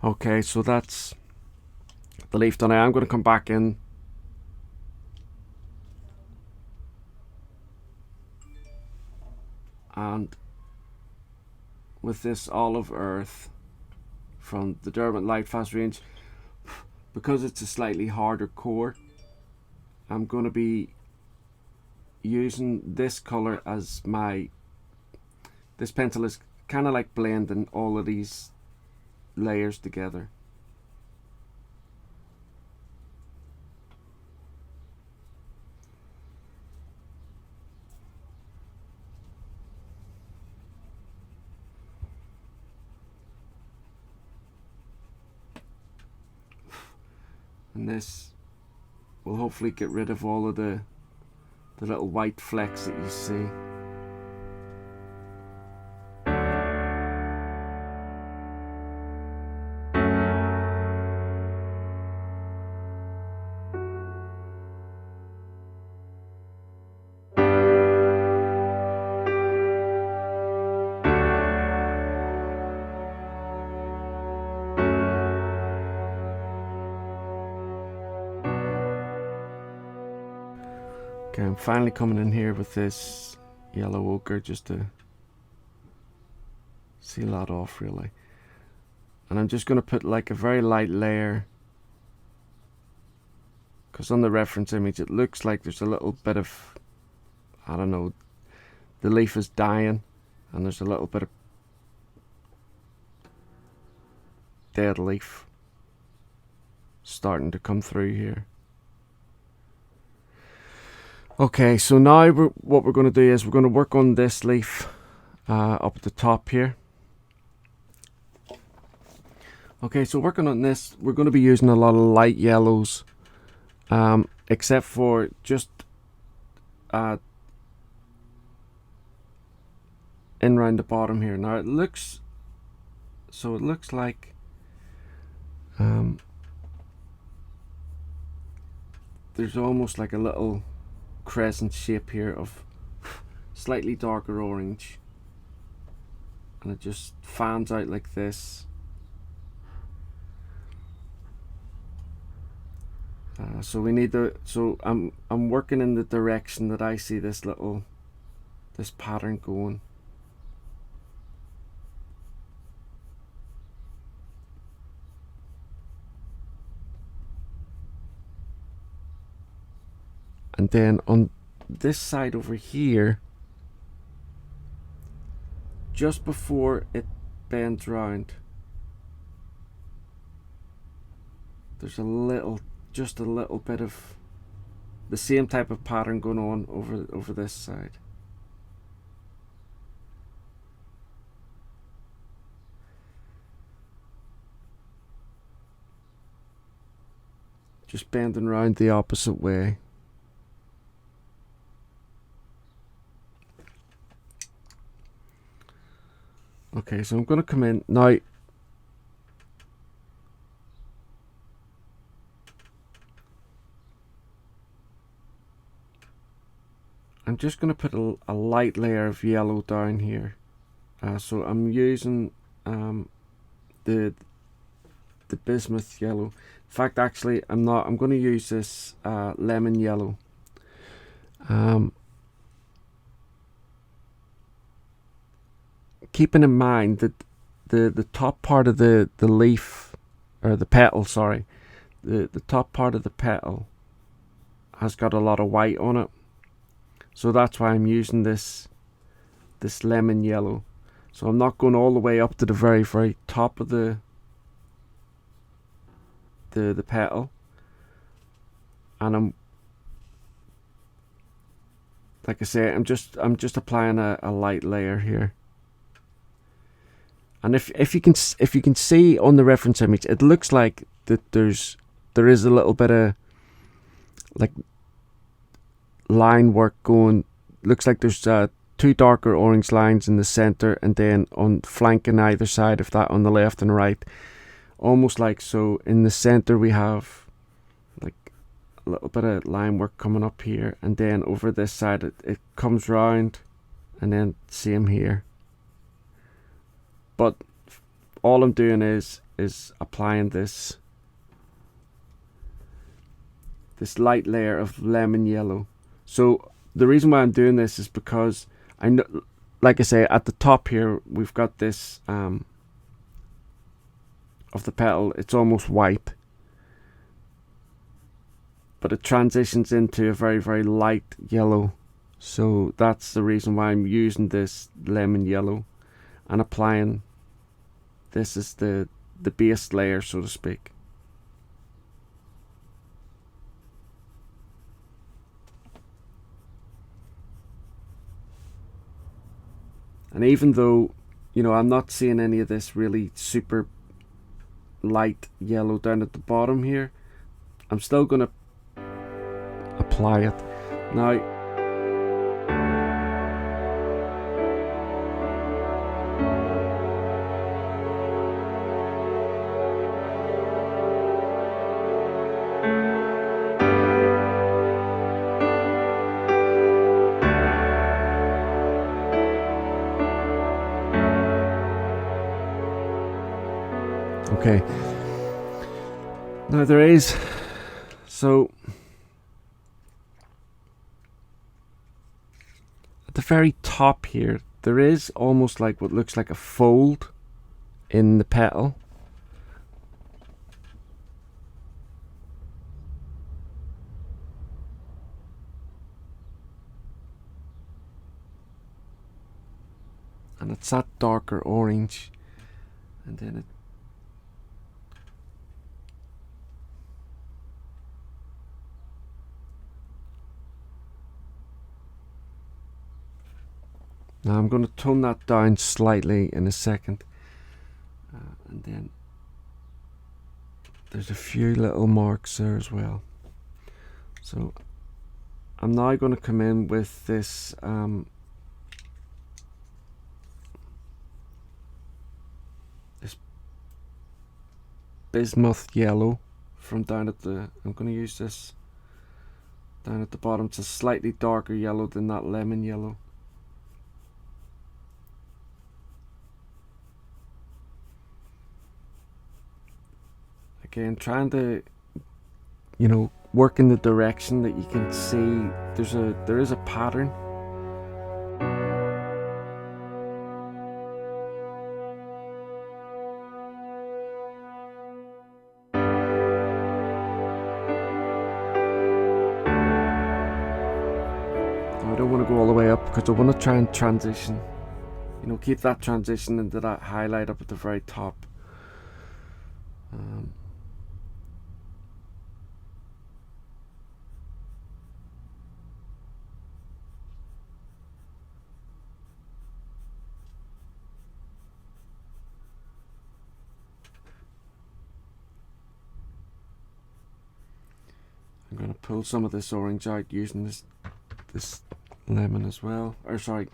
Okay, so that's the leaf done. I am going to come back in and with this olive earth from the Derwent Lightfast range, because it's a slightly harder core, I'm going to be using this color as my, this pencil is kind of like blending all of these layers together. And this will hopefully get rid of all of the little white flecks that you see. Okay, I'm finally coming in here with this yellow ochre just to seal that off really. And I'm just going to put like a very light layer, because on the reference image it looks like there's a little bit of, I don't know, the leaf is dying and there's a little bit of dead leaf starting to come through here. Okay, so now what we're going to do is we're going to work on this leaf up at the top here. Okay, so working on this, we're going to be using a lot of light yellows, except for just in round the bottom here. Now it looks like there's almost like a little crescent shape here of slightly darker orange, and it just fans out like this. So we need to. So I'm working in the direction that I see this pattern going. And then on this side over here, just before it bends round, there's just a little bit of the same type of pattern going on over this side. Just bending round the opposite way. Okay, so I'm going to come in now. I'm just going to put a light layer of yellow down here. So I'm using the bismuth yellow. In fact, actually, I'm not. I'm going to use this lemon yellow. Keeping in mind that the top part of the leaf, or the petal, sorry, the top part of the petal has got a lot of white on it. So that's why I'm using this lemon yellow. So I'm not going all the way up to the very, very top of the petal. And I'm, like I say, I'm just applying a light layer here. And if you can see on the reference image, it looks like that there is a little bit of like line work going. Looks like there's two darker orange lines in the center, and then on flanking either side of that, on the left and right, almost like so. In the center we have like a little bit of line work coming up here, and then over this side it comes round, and then same here. But all I'm doing is is applying this light layer of lemon yellow. So the reason why I'm doing this is because I know, like I say, at the top here we've got this of the petal, it's almost white, but it transitions into a very, very light yellow. So that's the reason why I'm using this lemon yellow and applying this as the base layer, so to speak. And even though, I'm not seeing any of this really super light yellow down at the bottom here, I'm still going to apply it. Now, okay. Now there is, so at the very top here, there is almost like what looks like a fold in the petal. And it's that darker orange, and then it now I'm going to tone that down slightly in a second, and then there's a few little marks there as well. So I'm now going to come in with this this bismuth yellow from down at the, I'm going to use this down at the bottom. It's a slightly darker yellow than that lemon yellow. Again, trying to, work in the direction that you can see there is a pattern. I don't want to go all the way up because I want to try and transition, keep that transition into that highlight up at the very top. I'm going to pull some of this orange out using this lemon as well, or sorry,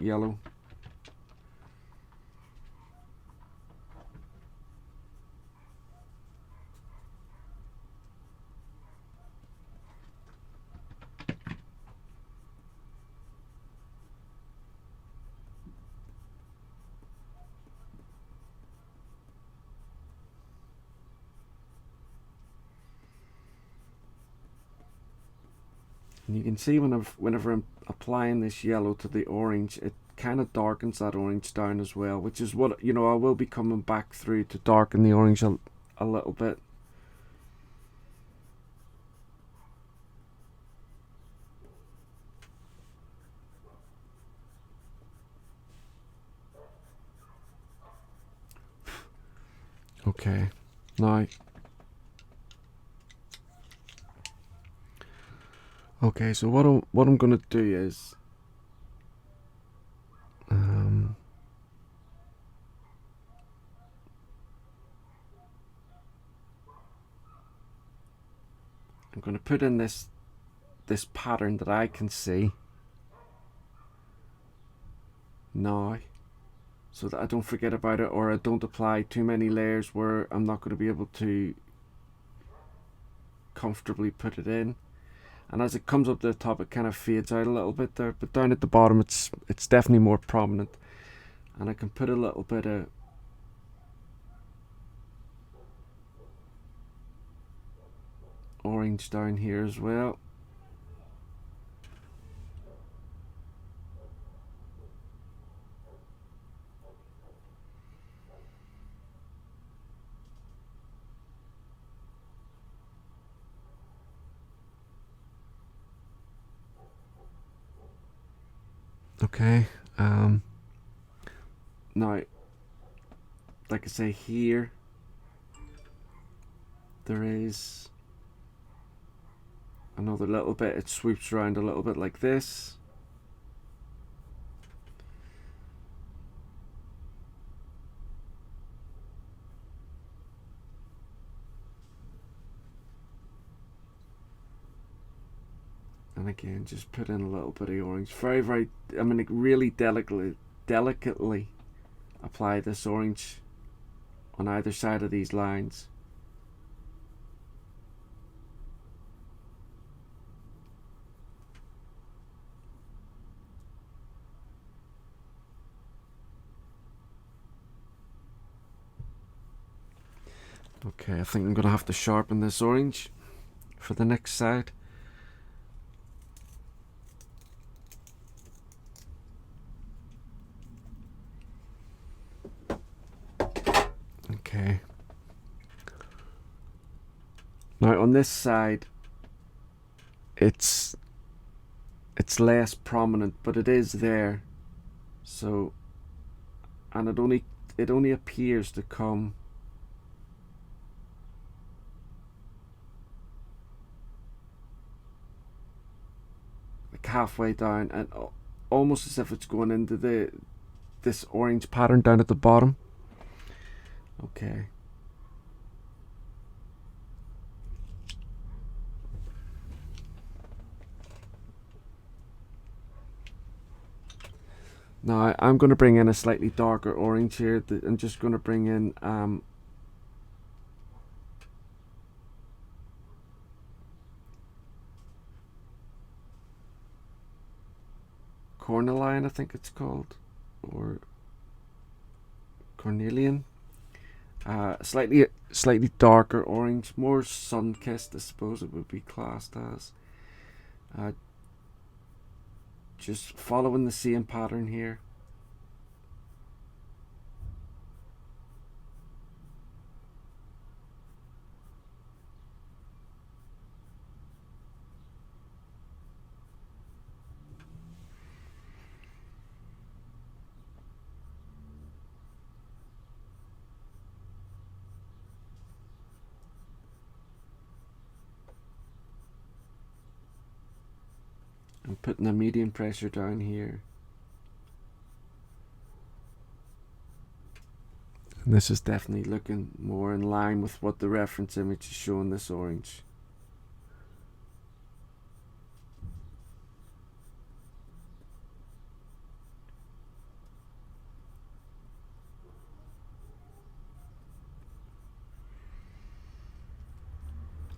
yellow. And you can see whenever I'm applying this yellow to the orange, it kind of darkens that orange down as well, which is what, I will be coming back through to darken the orange a little bit. Okay, now, okay, so what I'm gonna do is, I'm gonna put in this pattern that I can see now, so that I don't forget about it, or I don't apply too many layers where I'm not going to be able to comfortably put it in. And as it comes up to the top, it kind of fades out a little bit there, but down at the bottom it's definitely more prominent. And I can put a little bit of orange down here as well. Okay, now, like I say, here there is another little bit. It sweeps around a little bit like this. And again, just put in a little bit of orange. Very, very, I mean, really delicately apply this orange on either side of these lines. Okay, I think I'm gonna have to sharpen this orange for the next side. Okay. Now on this side, it's less prominent, but it is there. So, and it only appears to come like halfway down, and almost as if it's going into this orange pattern down at the bottom. Okay. Now I'm going to bring in a slightly darker orange here. I'm just going to bring in cornelian, I think it's called, or cornelian. Slightly darker orange, more sun-kissed, I suppose it would be classed as. Just following the same pattern here. I'm putting a medium pressure down here. And this is definitely looking more in line with what the reference image is showing this orange.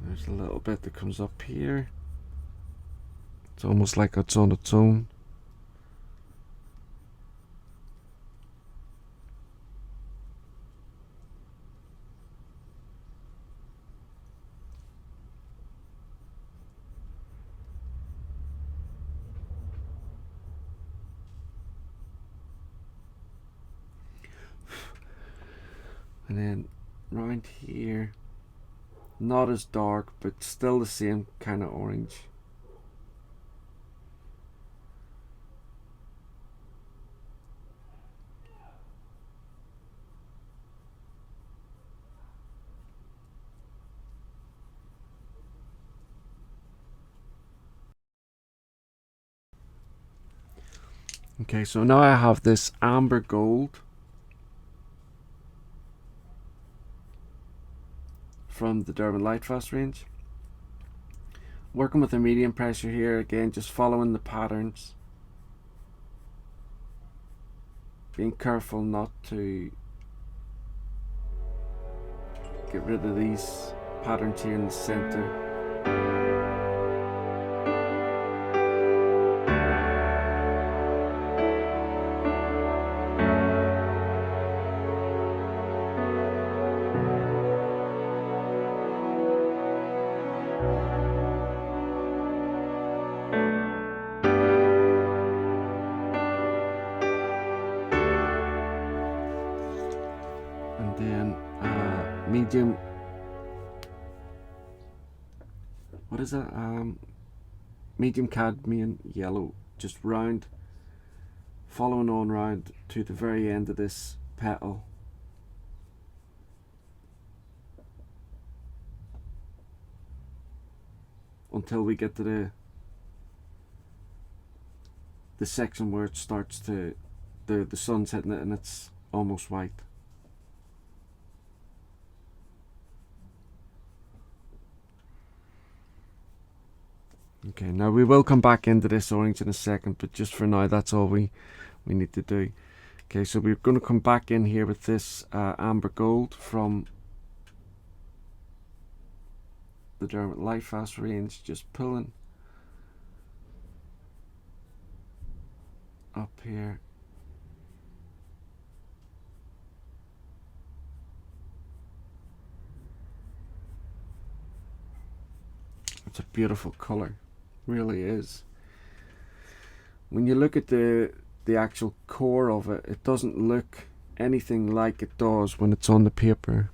There's a little bit that comes up here. It's almost like it's on its own. And then round here, not as dark, but still the same kind of orange. Okay, so now I have this amber gold from the Durban Lightfast range. Working with a medium pressure here, again just following the patterns. Being careful not to get rid of these patterns here in the center. And then medium, what is that? Medium cadmium yellow, just round, following on round to the very end of this petal. Until we get to the section where it starts to, the sun's hitting it and it's almost white. Okay, now we will come back into this orange in a second, but just for now that's all we need to do. Okay, so we're going to come back in here with this amber gold from the Dermot Lightfast range, just pulling up here. It's a beautiful color, really is. When you look at the actual core of it, it doesn't look anything like it does when it's on the paper.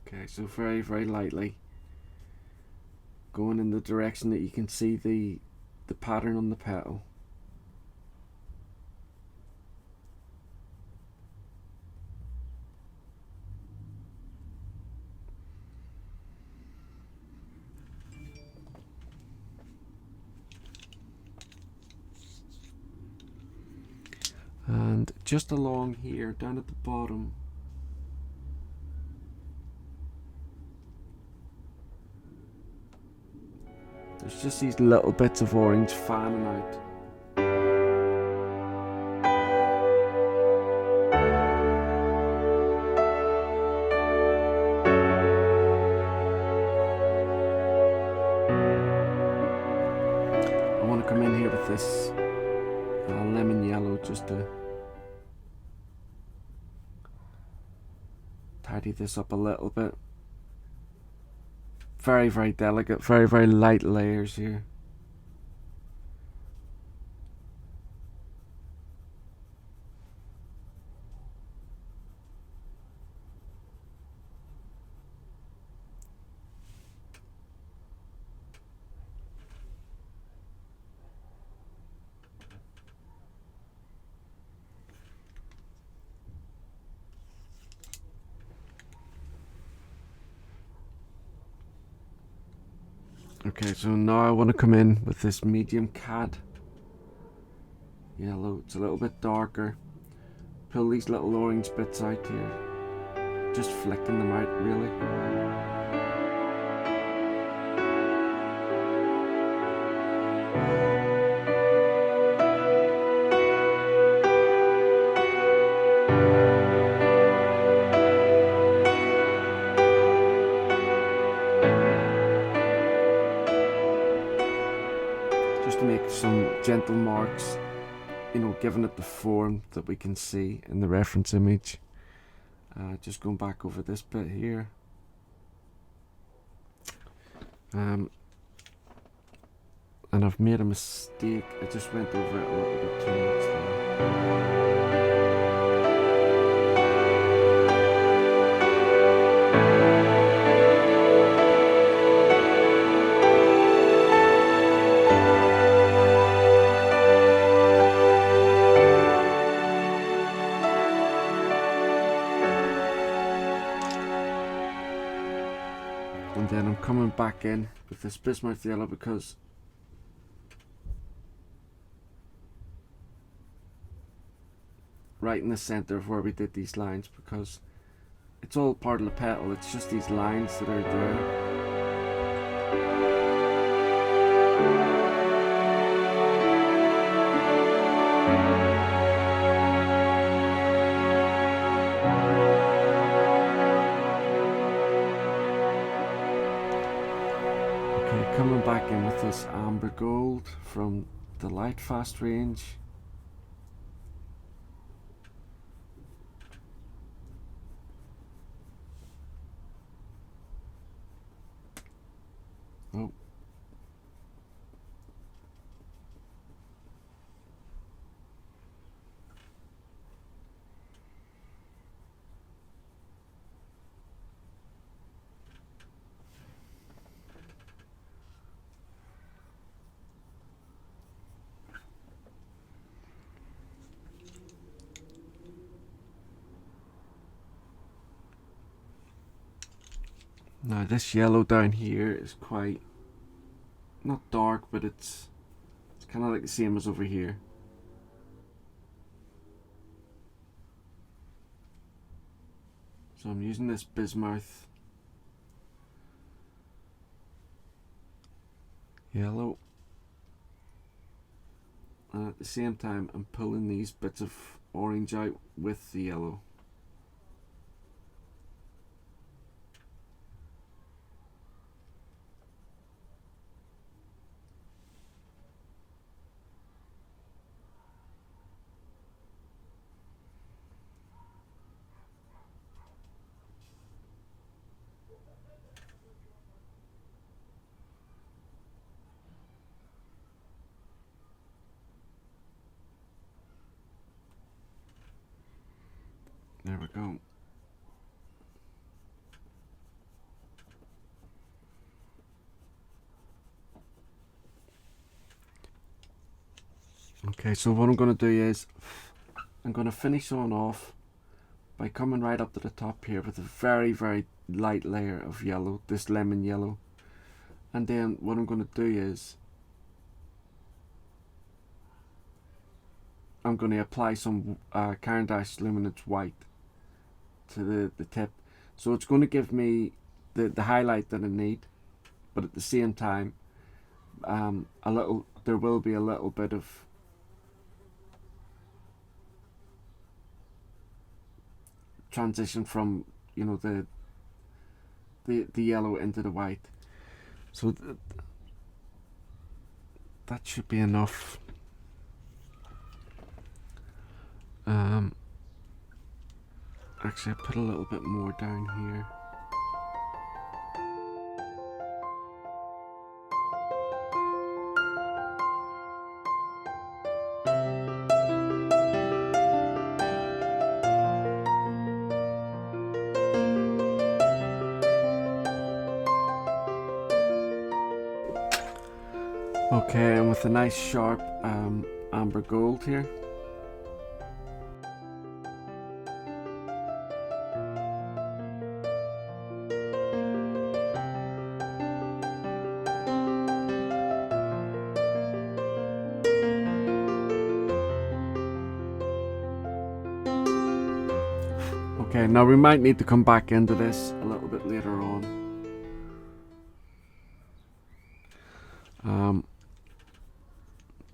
Okay, so very, very lightly going in the direction that you can see the pattern on the petal. And just along here, down at the bottom, there's just these little bits of orange fanning out. I want to come in here with this lemon yellow just to tidy this up a little bit. Very, very delicate, very, very light layers here. Okay, so now I want to come in with this medium cad yellow. It's a little bit darker. Pull these little orange bits out here. Just flicking them out, really. Just to make some gentle marks, you know, giving it the form that we can see in the reference image. Just going back over this bit here. And I've made a mistake. I just went over it a little bit too much there. And then I'm coming back in with this bismuth yellow because right in the center of where we did these lines, because it's all part of the petal, it's just these lines that are there. Coming back in with this amber gold from the Lightfast range. Now this yellow down here is quite, not dark, but it's kind of like the same as over here. So I'm using this bismuth yellow, and at the same time I'm pulling these bits of orange out with the yellow. There we go. Okay, so what I'm going to do is I'm going to finish on off by coming right up to the top here with a very, very light layer of yellow, this lemon yellow. And then what I'm going to do is I'm going to apply some Caran d'Ache Luminance White to the tip. So it's going to give me the highlight that I need, but at the same time, there will be a little bit of transition from, you know, the yellow into the white. So that should be enough. Actually, I put a little bit more down here. Okay, and with a nice sharp amber gold here. Okay, now we might need to come back into this a little bit later on.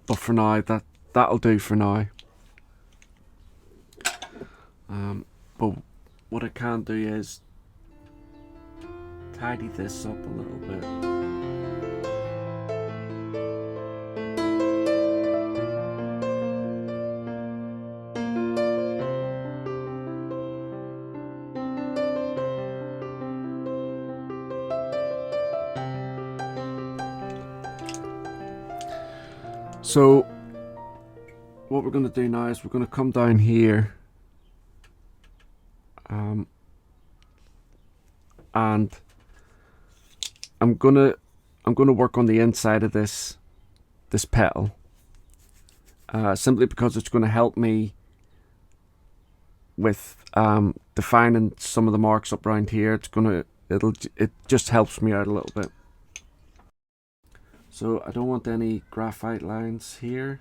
But for now, that'll do for now. But what I can do is tidy this up a little bit. So what we're going to do now is we're going to come down here and I'm gonna work on the inside of this petal, simply because it's going to help me with defining some of the marks up around here. It just helps me out a little bit. So I don't want any graphite lines here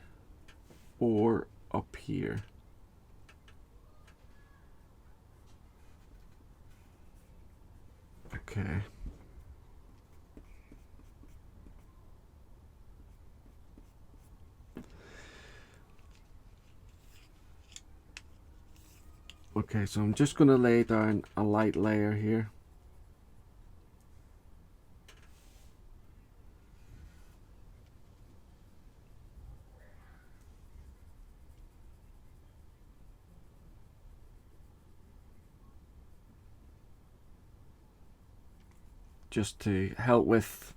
or up here. Okay. Okay, so I'm just going to lay down a light layer here. Just to help with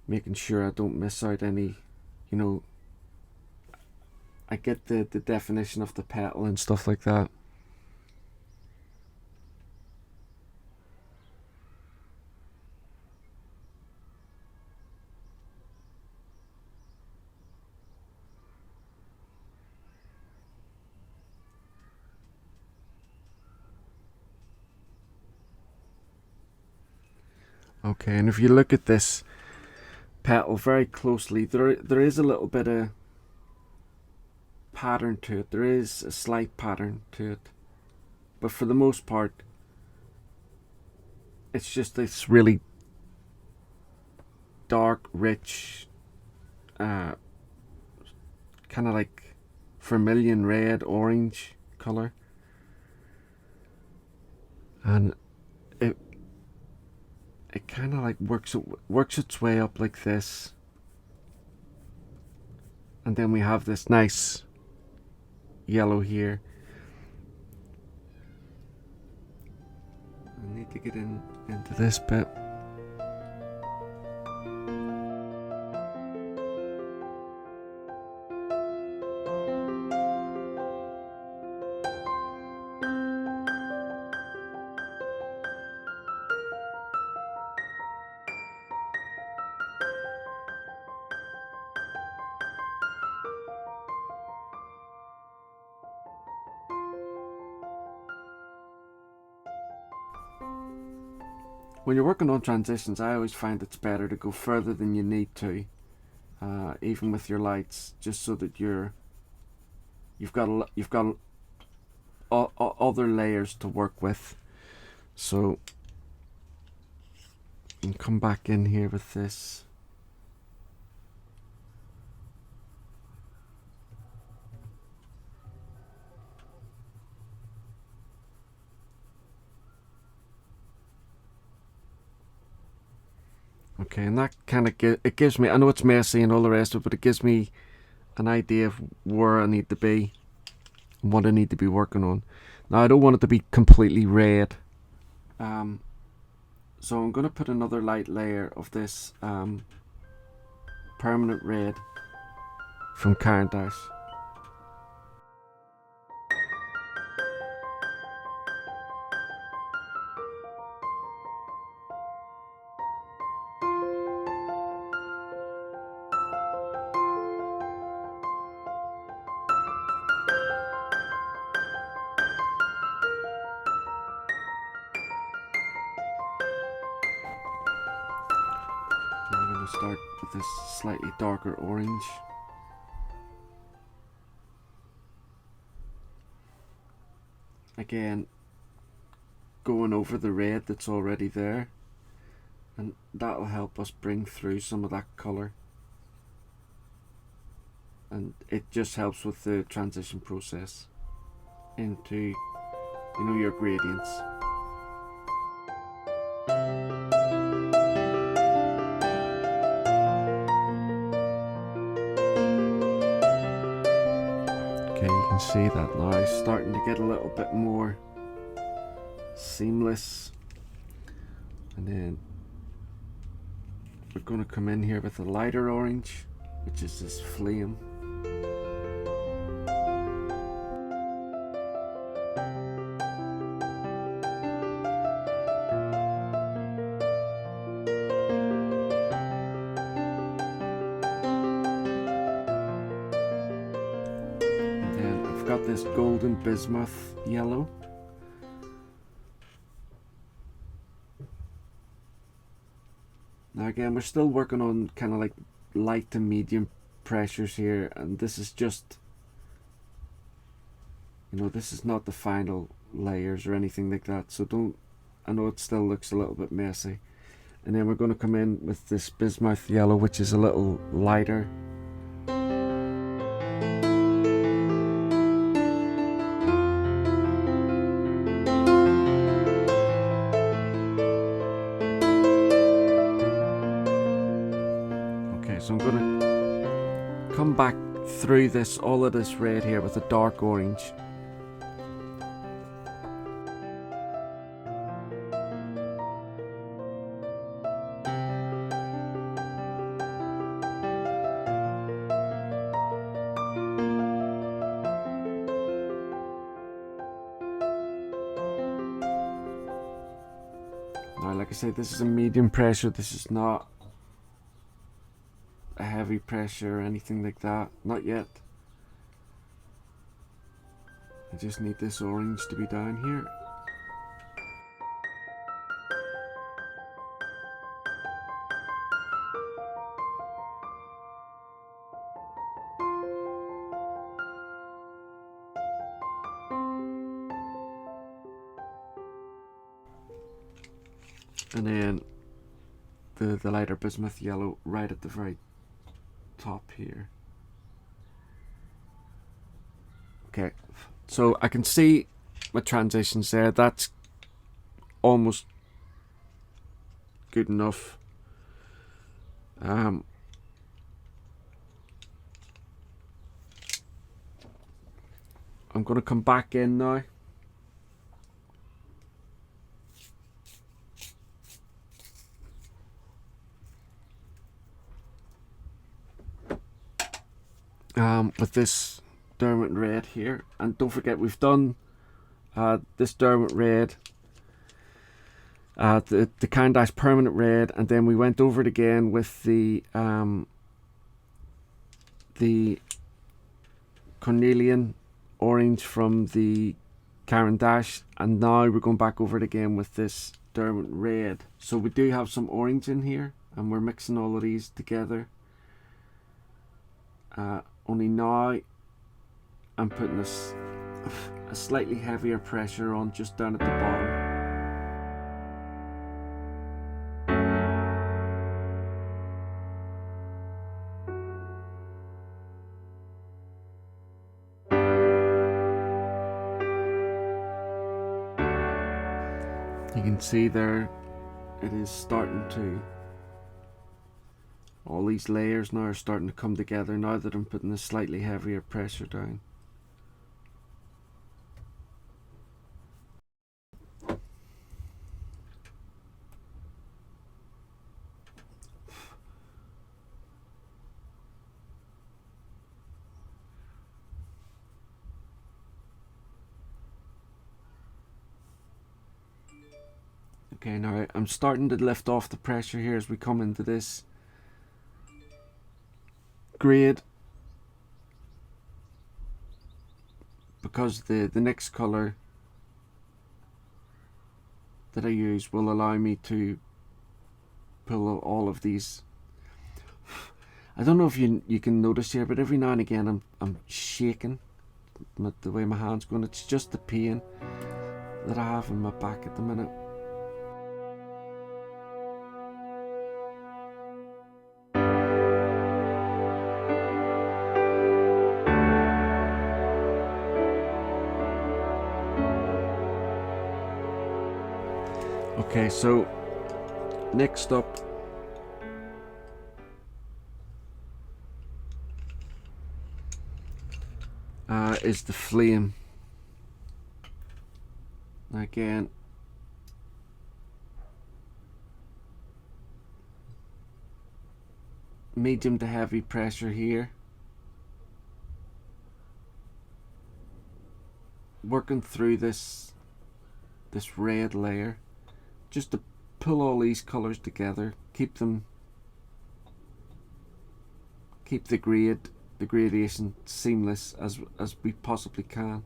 making sure I don't miss out any, you know, I get the definition of the petal and stuff like that. Okay, and if you look at this petal very closely, there is a little bit of pattern to it. There is a slight pattern to it, but for the most part, it's just this really dark, rich, kind of like vermilion red, orange color, and it kind of like works its way up like this, and then we have this nice yellow here. I need to get into this bit. When you're working on transitions, I always find it's better to go further than you need to, even with your lights, just so that you've got other layers to work with. So, and come back in here with this. Okay, and that kind of it gives me, I know it's messy and all the rest of it, but it gives me an idea of where I need to be and what I need to be working on. Now, I don't want it to be completely red. So I'm going to put another light layer of this permanent red from Caran d'Ache. I'm going to start with this slightly darker orange. Again, going over the red that's already there, and that'll help us bring through some of that colour, and it just helps with the transition process into, your gradients. Okay, you can see that now it's starting to get a little bit more seamless, and then we're going to come in here with a lighter orange, which is this flame. And then I've got this golden bismuth yellow. Now again, we're still working on kind of like light to medium pressures here, and this is just, this is not the final layers or anything like that, so I know it still looks a little bit messy. And then we're going to come in with this bismuth yellow, which is a little lighter. So I'm going to come back through all of this red here with a dark orange. Now, like I said, this is a medium pressure. This is not a heavy pressure or anything like that, not yet. I just need this orange to be down here. and then the lighter bismuth yellow right at the very top here. Okay, so I can see my transitions there. That's almost good enough. I'm going to come back in now. With this Dermot Red here, and don't forget we've done this Dermot Red, the Cairn Dash Permanent Red, and then we went over it again with the Cornelian Orange from the Cairn Dash, and now we're going back over it again with this Dermot Red. So we do have some orange in here, and we're mixing all of these together. Only now I'm putting a slightly heavier pressure on just down at the bottom. You can see there it is starting to, all these layers now are starting to come together now that I'm putting a slightly heavier pressure down. Okay, now I'm starting to lift off the pressure here as we come into this grade, because the next colour that I use will allow me to pull all of these. I don't know if you can notice here, but every now and again I'm shaking the way my hand's going. It's just the pain that I have in my back at the minute. Okay, so next up is the flame. Again, medium to heavy pressure here, working through this red layer just to pull all these colors together, keep the gradation seamless as we possibly can.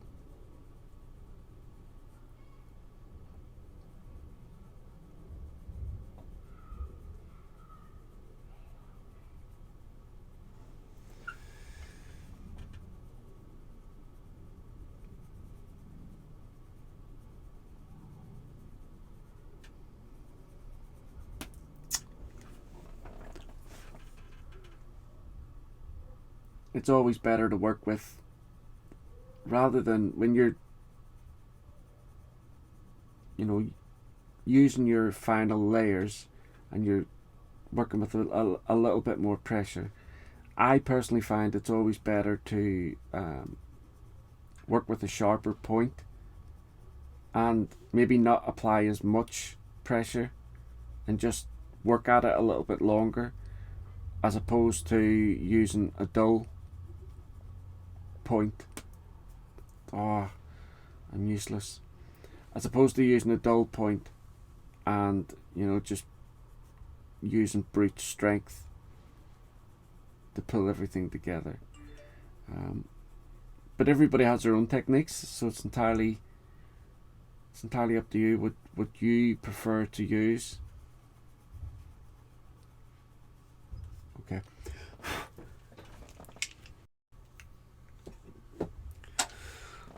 It's always better to work with, rather than when you're using your final layers and you're working with a little bit more pressure. I personally find it's always better to work with a sharper point and maybe not apply as much pressure and just work at it a little bit longer, as opposed to using a dull point. I'm useless. As opposed to using a dull point and just using brute strength to pull everything together. But everybody has their own techniques, so it's entirely up to you what you prefer to use. Okay.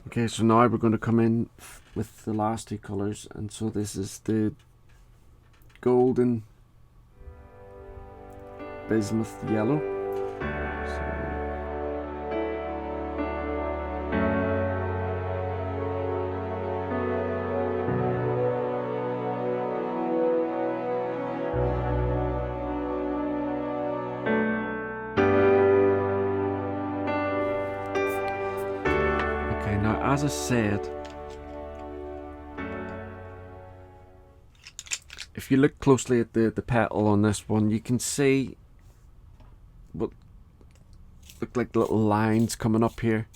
Okay, so now we're going to come in with the last two colours, and so this is the golden bismuth yellow. So okay, now as I said, if you look closely at the petal on this one, you can see what look like little lines coming up here.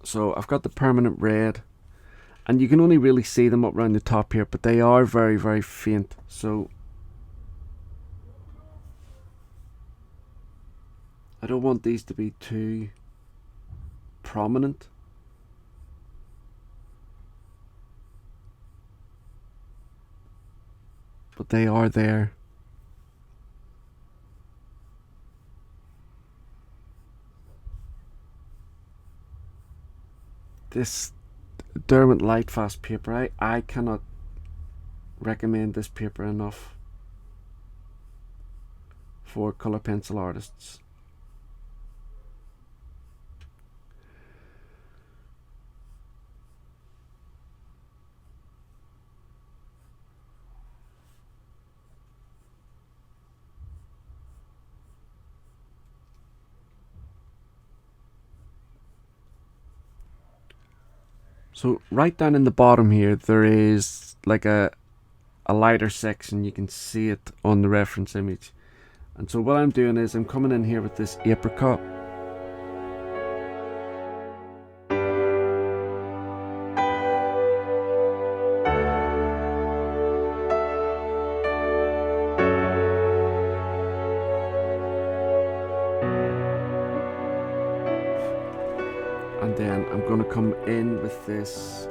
So I've got the permanent red, and you can only really see them up around the top here, but they are very, very faint. So I don't want these to be too prominent. But they are there. This Derwent Lightfast paper, I cannot recommend this paper enough for colour pencil artists. So right down in the bottom here, there is like a lighter section. You can see it on the reference image. And so what I'm doing is I'm coming in here with this apricot. And then I'm going to come in with this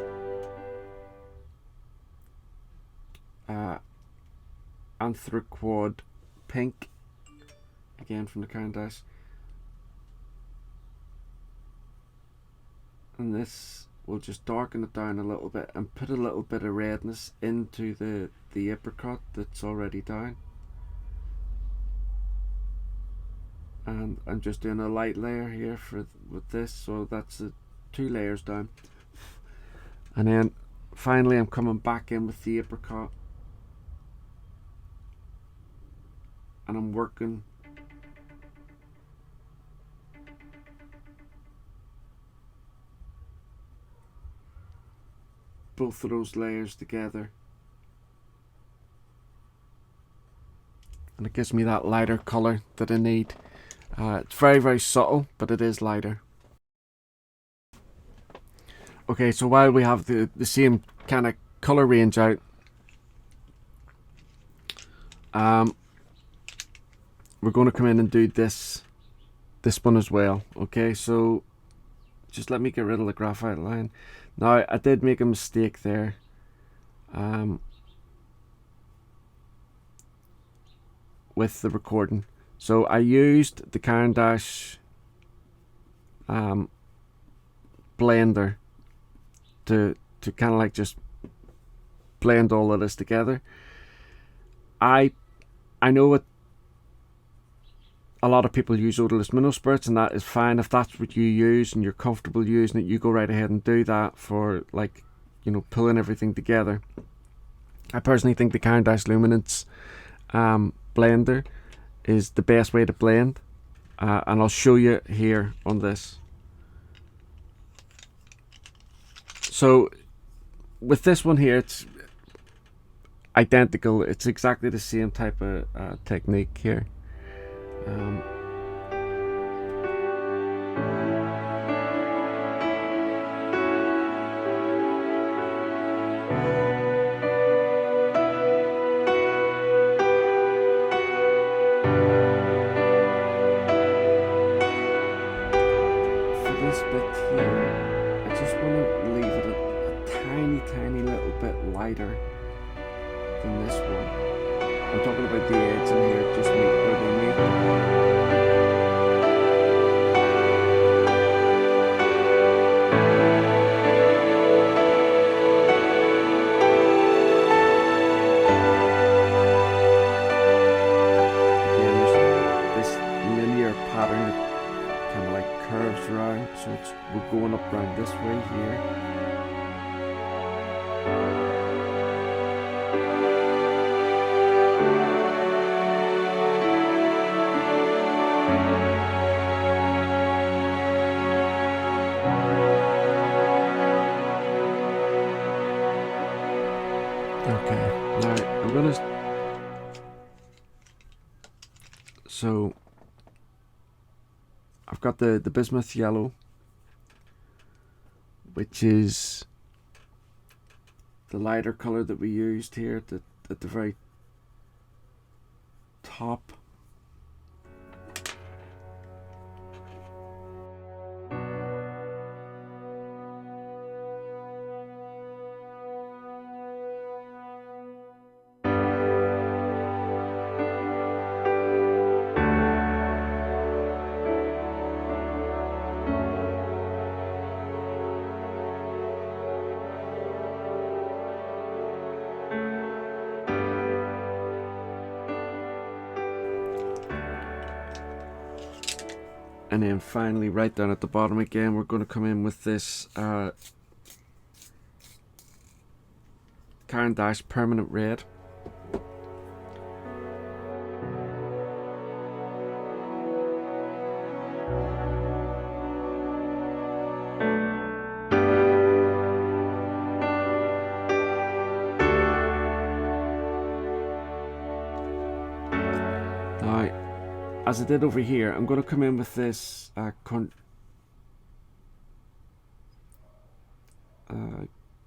anthraquoid pink, again from the Caran d'Ache. And this will just darken it down a little bit and put a little bit of redness into the apricot that's already down. And I'm just doing a light layer here with this, so that's 2 layers down. And then finally I'm coming back in with the apricot, and I'm working both of those layers together, and it gives me that lighter colour that I need. It's very, very subtle, but it is lighter. Okay, so while we have the same kind of colour range out, we're going to come in and do this one as well. Okay, so just let me get rid of the graphite line. Now, I did make a mistake there. With the recording. So I used the Caran d'Ache blender to kind of like just blend all of this together. I know it. A lot of people use odorless mineral spirits, and that is fine. If that's what you use and you're comfortable using it, you go right ahead and do that for, like, you know, pulling everything together. I personally think the Caran d'Ache Luminance blender is the best way to blend, and I'll show you here on this. So with this one here, it's identical. It's exactly the same type of technique here. This bit here, I just want to leave it a tiny little bit lighter than this one. I'm talking about the edge in here, just meet where they meet. kind of like curves around, so we're going up around this way here. Okay, now I'm gonna. So I've got the bismuth yellow, which is the lighter color that we used here at the very top. And then finally, right down at the bottom again, we're going to come in with this Caran d'Ache Permanent Red. Now, as I did over here, I'm going to come in with this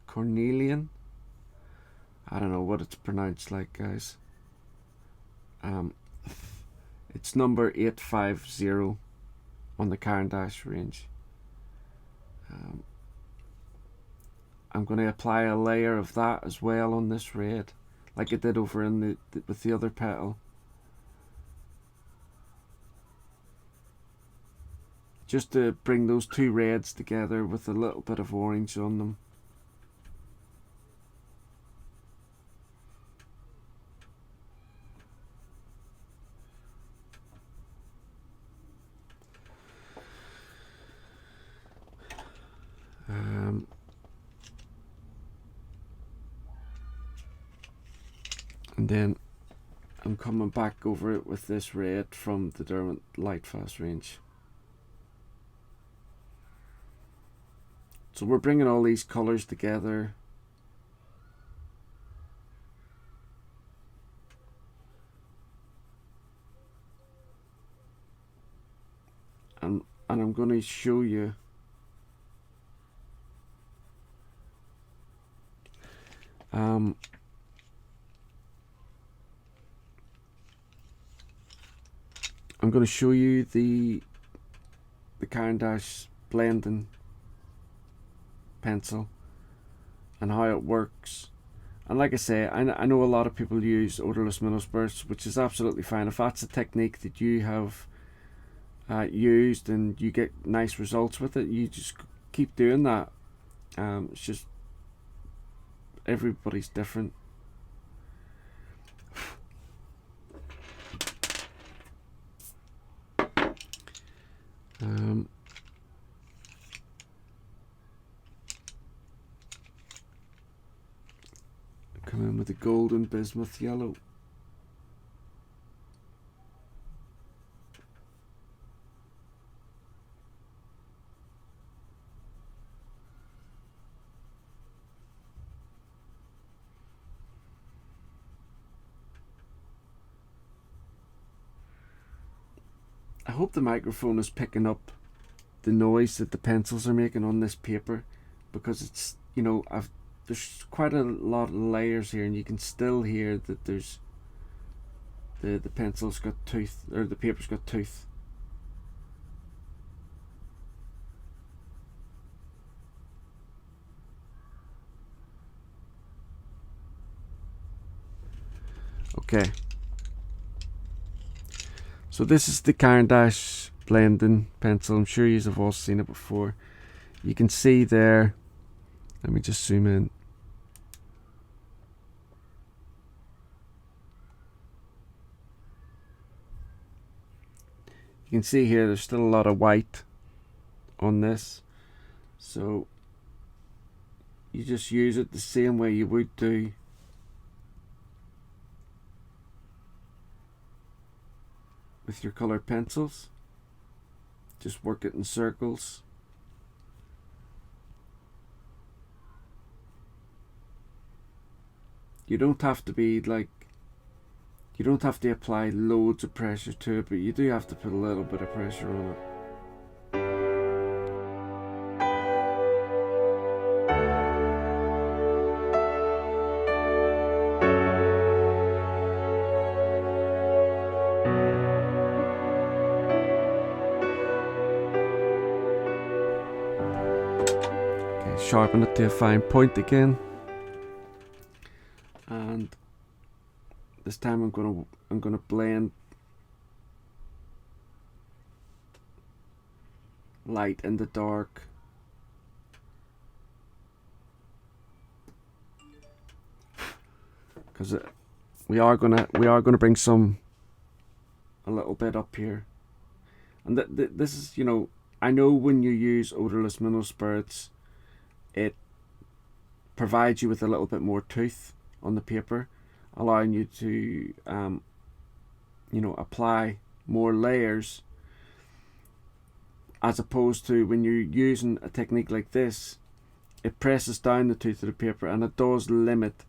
Cornelian. I don't know what it's pronounced like, guys. It's number 850 on the Caran d'Ache range. I'm going to apply a layer of that as well on this red, like I did over in with the other petal. Just to bring those two reds together with a little bit of orange on them. And then I'm coming back over it with this red from the Derwent Lightfast range. So we're bringing all these colours together. And I'm going to show you I'm going to show you the Caran d'Ache blending pencil and how it works. And like I say, I know a lot of people use odorless minnow spirits, which is absolutely fine. If that's a technique that you have used and you get nice results with it, you just keep doing that. It's just everybody's different. Come in with the golden bismuth yellow. I hope the microphone is picking up the noise that the pencils are making on this paper, because it's, you know, there's quite a lot of layers here, and you can still hear that there's the pencil's got tooth, or the paper's got tooth. Okay, so this is the Caran d'Ache blending pencil. I'm sure you have all seen it before. You can see there, let me just zoom in. You can see here there's still a lot of white on this, so you just use it the same way you would do with your colored pencils. Just work it in circles. You don't have to be like, you don't have to apply loads of pressure to it, but you do have to put a little bit of pressure on it. Okay, sharpen it to a fine point again. And this time I'm gonna blend light into dark. Because we are gonna bring a little bit up here, and this is, you know, I know when you use odorless mineral spirits, it provides you with a little bit more tooth on the paper, allowing you to you know, apply more layers, as opposed to when you're using a technique like this, it presses down the tooth of the paper and it does limit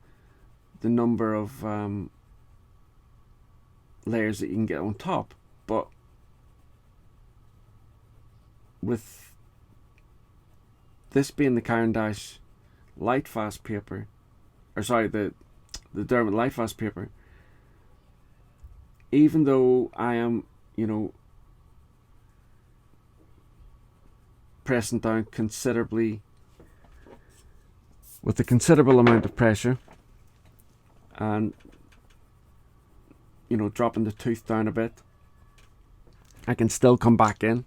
the number of layers that you can get on top. But with this being the Caran d'Ache light fast paper, or sorry, the Derwent light fast paper, even though I am, you know, pressing down considerably with a considerable amount of pressure, and, you know, dropping the tooth down a bit, I can still come back in.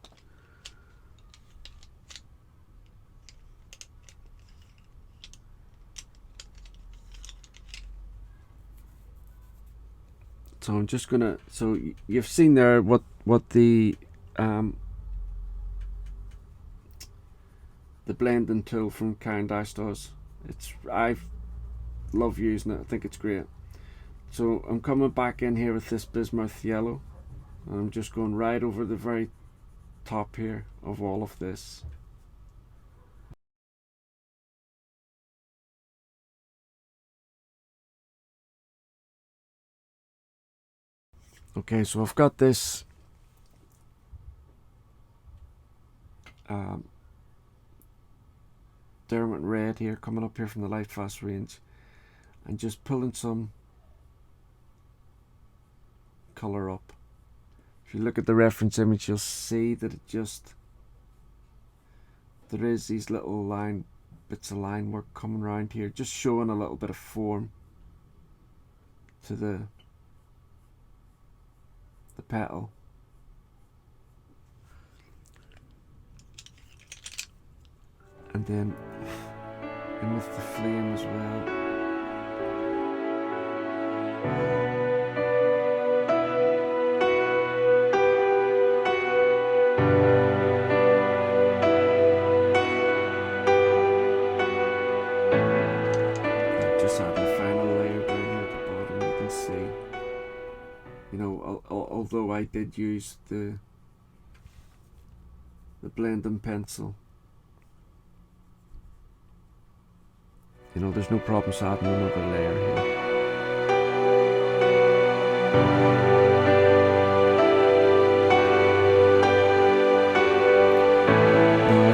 So I'm just gonna, so you've seen there what the blending tool from Caran d'Ache does. I love using it. I think it's great. So I'm coming back in here with this bismuth yellow, and I'm just going right over the very top here of all of this. Okay, so I've got this Derwent red here coming up here from the light fast range, and just pulling some color up. If you look at the reference image, you'll see that there is these little bits of line work coming around here, just showing a little bit of form to the petal. And then in with the flame as well. Just adding a final layer down here at the bottom. You can see, you know, although I did use the blending pencil, you know, there's no problem adding another layer here. Now,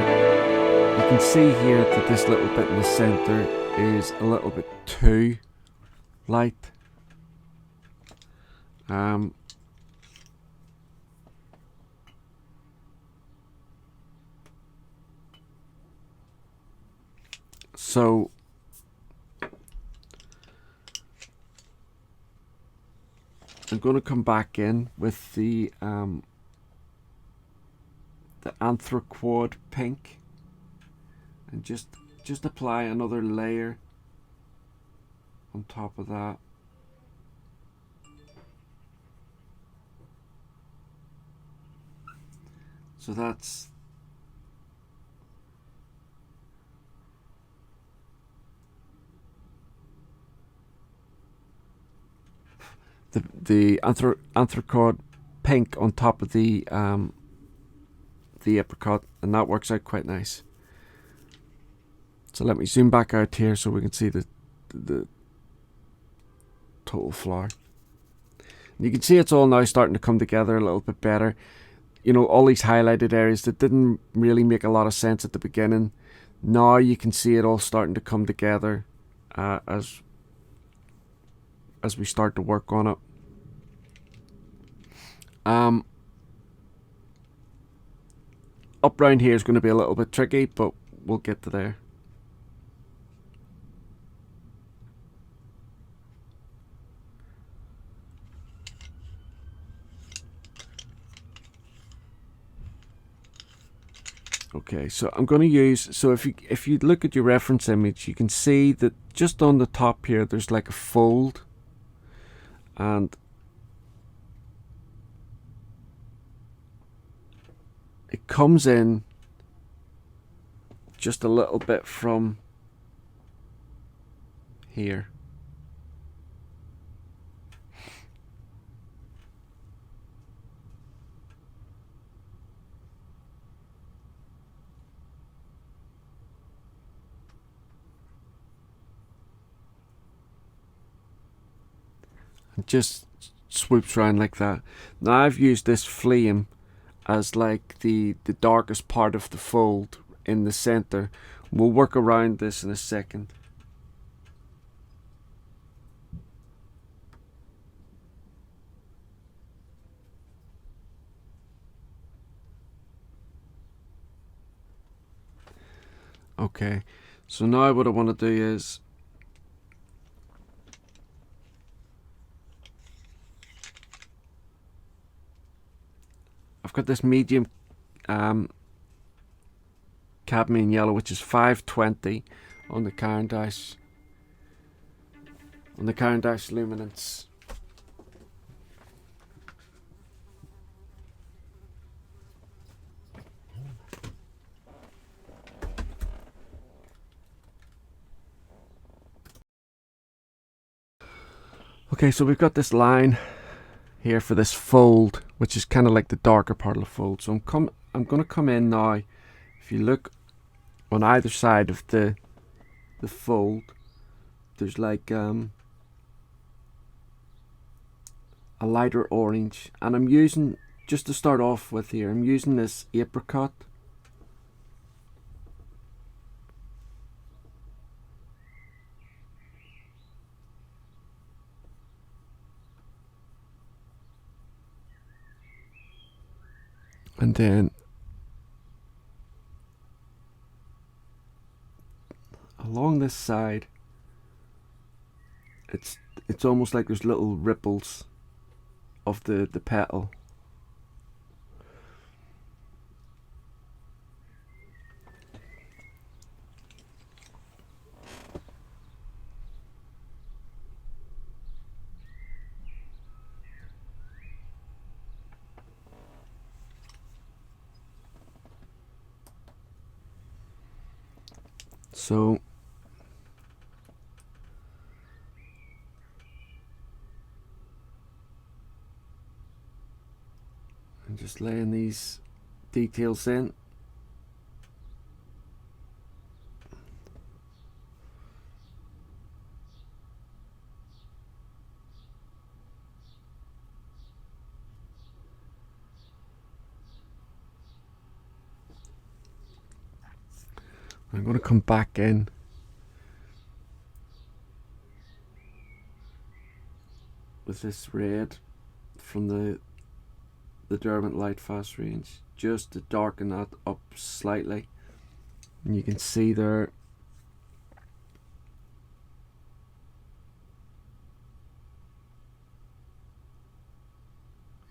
you can see here that this little bit in the center is a little bit too light. So I'm going to come back in with the anthraquoid pink, and just apply another layer on top of that. So that's the anthracite pink on top of the apricot, and that works out quite nice. So let me zoom back out here so we can see the total flower. And you can see it's all now starting to come together a little bit better. You know, all these highlighted areas that didn't really make a lot of sense at the beginning, now you can see it all starting to come together as we start to work on it. Up round here is going to be a little bit tricky, but we'll get to there. Okay, so I'm going to use, so if you look at your reference image, you can see that just on the top here there's like a fold, and it comes in just a little bit from here. And just swoops around like that. Now I've used this flame as like the darkest part of the fold in the center. We'll work around this in a second. Okay, so now what I want to do is I've got this medium cadmium yellow, which is 520 on the Caran d'Ache luminance. Okay, so we've got this line here for this fold, which is kind of like the darker part of the fold. So I'm going to come in now. If you look on either side of the fold, there's like a lighter orange, and I'm using, just to start off with here, I'm using this apricot. And then along this side, it's almost like there's little ripples of the petal. So I'm just laying these details in. I'm going to come back in with this red from the Derwent Lightfast range, just to darken that up slightly. And you can see there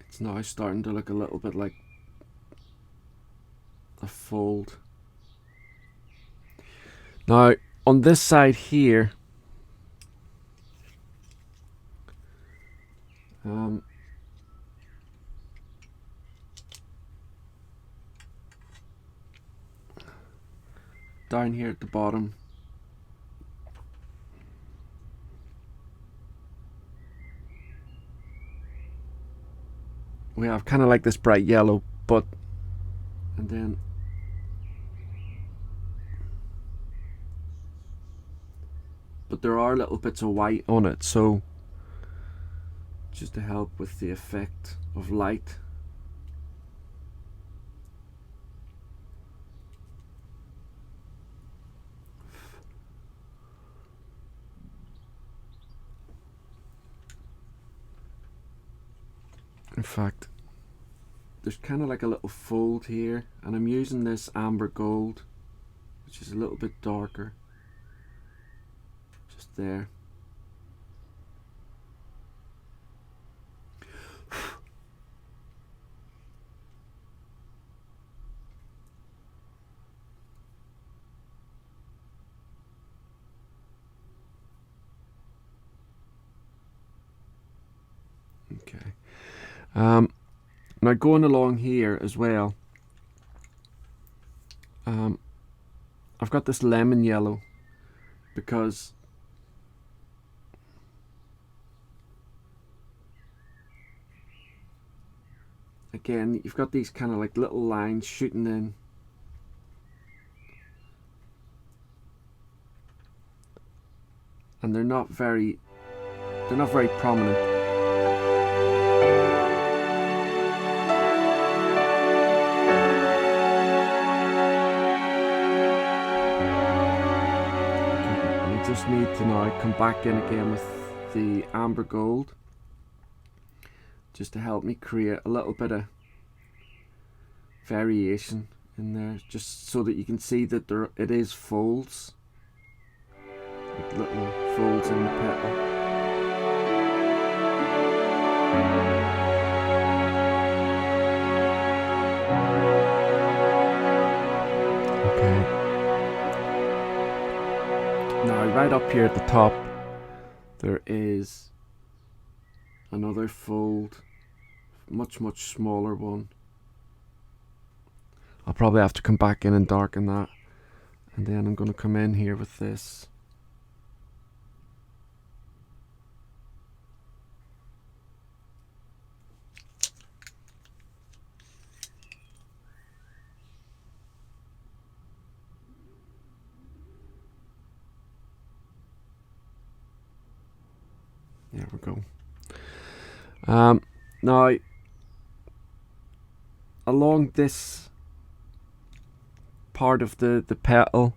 it's now starting to look a little bit like a fold. Now on this side here, down here at the bottom. We have kind of like this bright yellow, but and then there are little bits of white on it, so just to help with the effect of light. In fact, there's kind of like a little fold here, and I'm using this amber gold, which is a little bit darker, just there. Okay. Now going along here as well, I've got this lemon yellow, because again, you've got these kind of like little lines shooting in, and they're not very prominent. Just need to now come back in again with the amber gold, just to help me create a little bit of variation in there, just so that you can see that it is folds, like little folds in the petal. Okay. Now, right up here at the top, there is another fold, much smaller one. I'll probably have to come back in and darken that, and then I'm going to come in here with this. There we go. Now, along this part of the petal,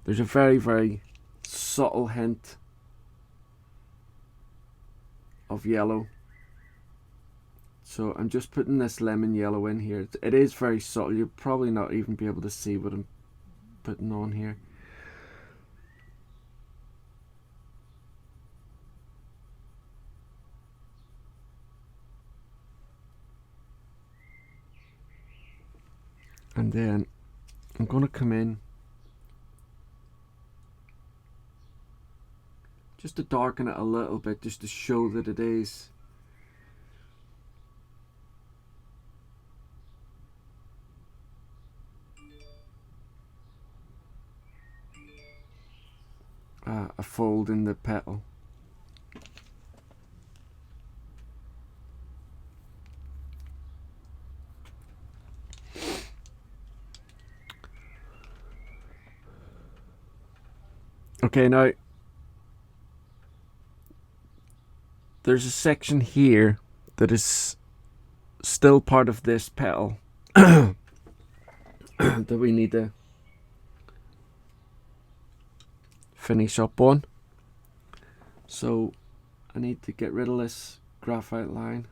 there's a very subtle hint of yellow. So I'm just putting this lemon yellow in here. It is very subtle. You'll probably not even be able to see what I'm putting on here. And then I'm going to come in just to darken it a little bit, just to show that it is a fold in the petal. Okay, now there's a section here that is still part of this petal that we need to finish up on. So I need to get rid of this graphite line.